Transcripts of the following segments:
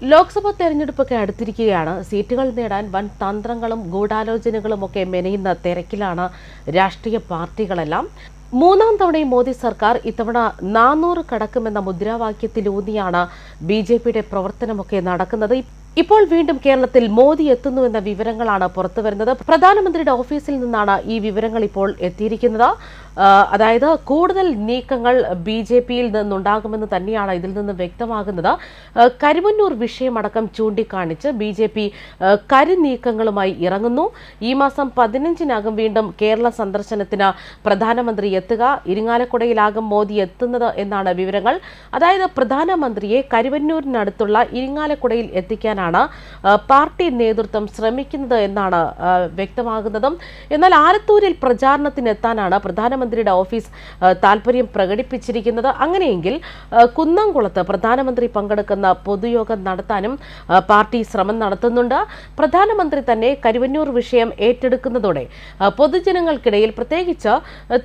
ലോക്സഭാ തെരഞ്ഞെടുപ്പൊക്കെ അടുത്തിരിക്കുകയാണ്. സീറ്റുകൾ നേടാൻ വൻ തന്ത്രങ്ങളും ഗൂഢാലോചനകളുമൊക്കെ മെനയുന്ന തിരക്കിലാണ് രാഷ്ട്രീയ പാർട്ടികളെല്ലാം. മൂന്നാം തവണയും മോദി സർക്കാർ ഇത്തവണ 400 കടക്കുമെന്ന മുദ്രാവാക്യത്തിലൂന്നിയാണ് BJPയുടെ പ്രവർത്തനമൊക്കെ നടക്കുന്നത്. ഇപ്പോൾ വീണ്ടും കേരളത്തിൽ മോദി എത്തുന്നുവെന്ന വിവരങ്ങളാണ് പുറത്തുവരുന്നത്. പ്രധാനമന്ത്രിയുടെ ഓഫീസിൽ നിന്നാണ് ഈ വിവരങ്ങൾ ഇപ്പോൾ എത്തിയിരിക്കുന്നത്. അതായത് കൂടുതൽ നീക്കങ്ങൾ BJPയിൽ നിന്നുണ്ടാകുമെന്ന് തന്നെയാണ് ഇതിൽ നിന്ന് വ്യക്തമാകുന്നത്. കരുവന്നൂർ വിഷയമടക്കം ചൂണ്ടിക്കാണിച്ച് BJP കരുനീക്കങ്ങളുമായി ഇറങ്ങുന്നു. ഈ മാസം 15-നകം വീണ്ടും കേരള സന്ദർശനത്തിന് പ്രധാനമന്ത്രി എത്തുക. ഇരിങ്ങാലക്കുടയിലാകും മോദി എത്തുന്നത് എന്നാണ് വിവരങ്ങൾ. അതായത് പ്രധാനമന്ത്രിയെ കരുവന്നൂരിനടുത്തുള്ള ഇരിങ്ങാലക്കുടയിൽ എത്തിക്കാനാണ് പാർട്ടി നേതൃത്വം ശ്രമിക്കുന്നത് എന്നാണ് വ്യക്തമാകുന്നതും. എന്നാൽ ആലത്തൂരിൽ പ്രചാരണത്തിനെത്താനാണ് പ്രധാനമന്ത്രിയുടെ ഓഫീസ് താൽപര്യം പ്രകടിപ്പിച്ചിരിക്കുന്നത്. അങ്ങനെയെങ്കിൽ കുന്നംകുളത്ത് പ്രധാനമന്ത്രി പങ്കെടുക്കുന്ന പൊതുയോഗം നടത്താനും പാർട്ടി ശ്രമം നടത്തുന്നുണ്ട്. പ്രധാനമന്ത്രി തന്നെ കരുവന്നൂർ വിഷയം ഏറ്റെടുക്കുന്നതോടെ പൊതുജനങ്ങൾക്കിടയിൽ പ്രത്യേകിച്ച്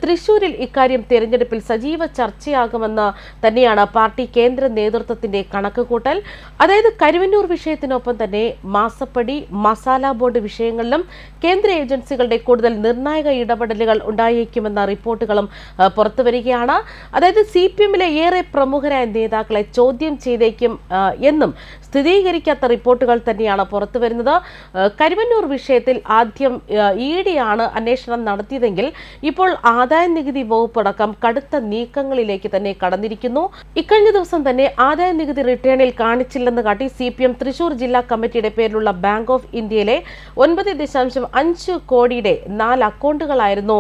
തൃശൂരിൽ ഇക്കാര്യം തെരഞ്ഞെടുപ്പിൽ സജീവ ചർച്ചയാകുമെന്ന് തന്നെയാണ് പാർട്ടി കേന്ദ്ര നേതൃത്വത്തിന്റെ കണക്കുകൂട്ടൽ. അതായത് കരുവന്നൂർ വിഷയത്തിനൊപ്പം തന്നെ മാസപ്പടി, മസാല ബോണ്ട് വിഷയങ്ങളിലും കേന്ദ്ര ഏജൻസികളുടെ കൂടുതൽ നിർണായക ഇടപെടലുകൾ ഉണ്ടായേക്കുമെന്ന റിപ്പോർട്ടുകളും പുറത്തുവരികയാണ്. അതായത് CPM-ലെ ഏറെ പ്രമുഖരായ നേതാക്കളെ ചോദ്യം ചെയ്തേക്കും എന്നും സ്ഥിരീകരിക്കാത്ത റിപ്പോർട്ടുകൾ തന്നെയാണ് പുറത്തുവരുന്നത്. കരുവന്നൂർ വിഷയത്തിൽ ആദ്യം ED ആണ് അന്വേഷണം നടത്തിയതെങ്കിൽ ഇപ്പോൾ ആദായ നികുതി വകുപ്പ് അടക്കം കടുത്ത നീക്കങ്ങളിലേക്ക് തന്നെ കടന്നിരിക്കുന്നു. ഇക്കഴിഞ്ഞ ദിവസം തന്നെ ആദായ നികുതി റിട്ടേണിൽ കാണിച്ചില്ലെന്ന് കാട്ടി CPM തൃശൂർ ജില്ലാ കമ്മിറ്റിയുടെ പേരിലുള്ള ബാങ്ക് ഓഫ് ഇന്ത്യയിലെ 9.5 കോടിയുടെ 4 അക്കൗണ്ടുകളായിരുന്നു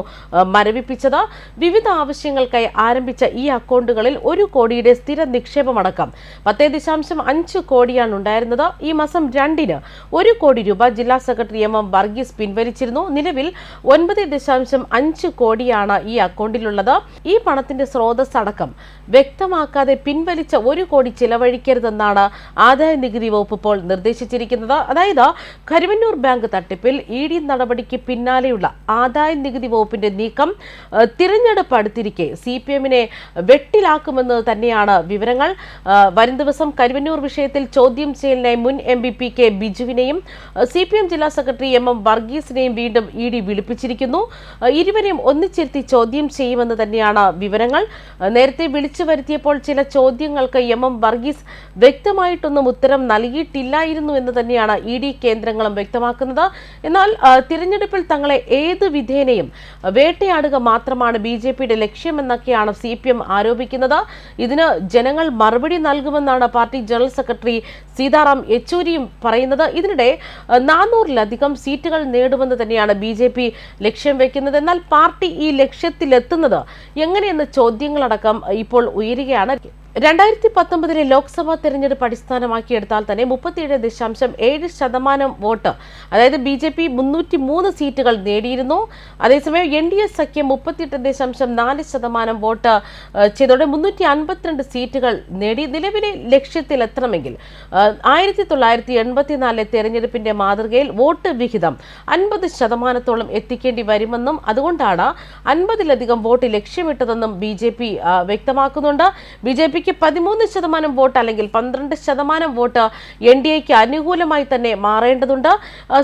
മരവിപ്പിച്ചത്. വിവിധ ആവശ്യങ്ങൾക്കായി ആരംഭിച്ച ഈ അക്കൗണ്ടുകളിൽ 1 കോടിയുടെ സ്ഥിര നിക്ഷേപമടക്കം 10.5 കോടിയാണ് ഉണ്ടായിരുന്നത്. ഈ മാസം 2-ന് 1 കോടി രൂപ ജില്ലാ സെക്രട്ടറി MM വർഗീസ് പിൻവലിച്ചിരുന്നു. നിലവിൽ 9.5 കോടിയാണ് ഈ അക്കൗണ്ടിലുള്ളത്. ഈ പണത്തിന്റെ സ്രോതസ് അടക്കം വ്യക്തമാക്കാതെ പിൻവലിച്ച 1 കോടി ചിലവഴിക്കരുതെന്നാണ് ആദായ നികുതി വകുപ്പ് ഇപ്പോൾ നിർദ്ദേശിച്ചിരിക്കുന്നത്. അതായത് കരുവന്നൂർ ബാങ്ക് തട്ടിപ്പിൽ ED നടപടിക്ക് പിന്നാലെയുള്ള ആദായ നികുതി വകുപ്പിന്റെ നീക്കം തിരഞ്ഞെടുപ്പ് അടുത്തിരിക്കെ CPM-നെ വെട്ടിലാക്കുമെന്ന് തന്നെയാണ് വിവരങ്ങൾ. വരും ദിവസം കരുവന്നൂർ വിഷയത്തിൽ ചോദ്യം ചെയ്യലിനായി മുൻ MP PK ബിജുവിനെയും CPM ജില്ലാ സെക്രട്ടറി MM വർഗീസിനെയും വീണ്ടും ED വിളിപ്പിച്ചിരിക്കുന്നു. ഇരുവരെയും ഒന്നിച്ചിരുത്തി ചോദ്യം ചെയ്യുമെന്ന് തന്നെയാണ് വിവരങ്ങൾ. നേരത്തെ വിളിച്ചു വരുത്തിയപ്പോൾ ചില ചോദ്യങ്ങൾക്ക് MM വർഗീസ് വ്യക്തമായിട്ടൊന്നും ഉത്തരം നൽകിയിട്ടില്ലായിരുന്നു എന്ന് തന്നെയാണ് ED കേന്ദ്രങ്ങളും വ്യക്തമാക്കുന്നത്. എന്നാൽ തിരഞ്ഞെടുപ്പിൽ തങ്ങളെ ഏത് വിധേനയും വേട്ടയാടുക മാത്രമാണ് BJPയുടെ ലക്ഷ്യമെന്നൊക്കെയാണ് CPM ആരോപിക്കുന്നത്. ഇതിന് ജനങ്ങൾ മറുപടി നൽകുമെന്നാണ് പാർട്ടി ജനറൽ സെക്രട്ടറി സീതാറാം യെച്ചൂരിയും പറയുന്നത്. ഇതിനിടെ 400-ലധികം സീറ്റുകൾ നേടുമെന്ന് തന്നെയാണ് BJP ലക്ഷ്യം വെക്കുന്നത്. എന്നാൽ പാർട്ടി ഈ ലക്ഷ്യത്തിലെത്തുന്നത് എങ്ങനെയെന്ന ചോദ്യങ്ങളടക്കം ഇപ്പോൾ ഉയരുകയാണ്. 2019-ലെ ലോക്സഭാ തെരഞ്ഞെടുപ്പ് അടിസ്ഥാനമാക്കിയെടുത്താൽ തന്നെ 37.7% വോട്ട്, അതായത് BJP 303 സീറ്റുകൾ നേടിയിരുന്നു. അതേസമയം NDA സഖ്യം 38.4% വോട്ട് ചെയ്തതോടെ 352 സീറ്റുകൾ നേടി. നിലവിലെ ലക്ഷ്യത്തിലെത്തണമെങ്കിൽ 1984-ലെ തെരഞ്ഞെടുപ്പിന്റെ മാതൃകയിൽ വോട്ട് വിഹിതം 50%-ഓളം എത്തിക്കേണ്ടി വരുമെന്നും അതുകൊണ്ടാണ് 50-ലധികം വോട്ട് ലക്ഷ്യമിട്ടതെന്നും BJP വ്യക്തമാക്കുന്നുണ്ട്. BJP 13% വോട്ട് അല്ലെങ്കിൽ 12% വോട്ട് NDAക്ക് അനുകൂലമായി തന്നെ മാറേണ്ടതുണ്ട്.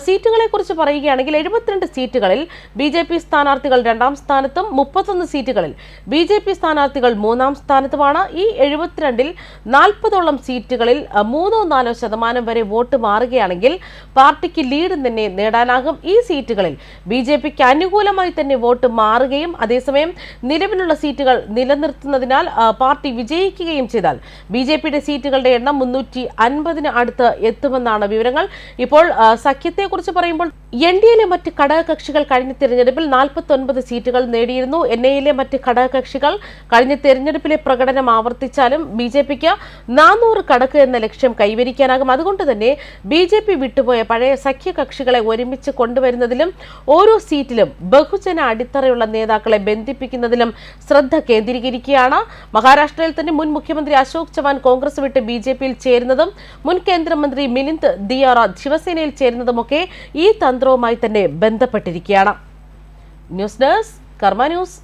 സീറ്റുകളെ കുറിച്ച് പറയുകയാണെങ്കിൽ 72 സീറ്റുകളിൽ BJP സ്ഥാനാർത്ഥികൾ 2-ാം സ്ഥാനത്തും 31 സീറ്റുകളിൽ BJP സ്ഥാനാർത്ഥികൾ 3-ാം സ്ഥാനത്തുമാണ്. ഈ 72-ൽ 40-ഓളം സീറ്റുകളിൽ 3-4% വരെ വോട്ട് മാറുകയാണെങ്കിൽ പാർട്ടിക്ക് ലീഡ് തന്നെ നേടാനാകും. ഈ സീറ്റുകളിൽ BJPക്ക് അനുകൂലമായി തന്നെ വോട്ട് മാറുകയും അതേസമയം നിലവിലുള്ള സീറ്റുകൾ നിലനിർത്തുന്നതിനാൽ പാർട്ടി വിജയിക്കുകയും ചെയ്താൽ BJPയുടെ സീറ്റുകളുടെ എണ്ണം 350-ന് അടുത്ത് എത്തുമെന്നാണ് വിവരങ്ങൾ. ഇപ്പോൾ സഖ്യത്തെക്കുറിച്ച് പറയുമ്പോൾ NDAയിലെ മറ്റ് ഘടകകക്ഷികൾ കഴിഞ്ഞ തെരഞ്ഞെടുപ്പിൽ 49 സീറ്റുകൾ നേടിയിരുന്നു. NAയിലെ മറ്റ് ഘടകകക്ഷികൾ കഴിഞ്ഞ തെരഞ്ഞെടുപ്പിലെ പ്രകടനം ആവർത്തിച്ചാലും BJPക്ക് 400 കടക്ക് എന്ന ലക്ഷ്യം കൈവരിക്കാനാകും. അതുകൊണ്ട് തന്നെ BJP വിട്ടുപോയ പഴയ സഖ്യകക്ഷികളെ ഒരുമിച്ച് കൊണ്ടുവരുന്നതിലും ഓരോ സീറ്റിലും ബഹുജന അടിത്തറയുള്ള നേതാക്കളെ ബന്ധിപ്പിക്കുന്നതിലും ശ്രദ്ധ കേന്ദ്രീകരിക്കുകയാണ്. മഹാരാഷ്ട്രയിൽ തന്നെ മുൻ മുഖ്യമന്ത്രി അശോക് ചവാൻ കോൺഗ്രസ് വിട്ട് BJPയിൽ ചേരുന്നതും മുൻ കേന്ദ്രമന്ത്രി മിലിന്ദ് ദിയാറ ശിവസേനയിൽ ചേരുന്നതുമൊക്കെ ഈ തന്ത്രവുമായി തന്നെ ബന്ധപ്പെട്ടിരിക്കുകയാണ്. ന്യൂസ് ഡെസ്ക് കർമ്മ ന്യൂസ്.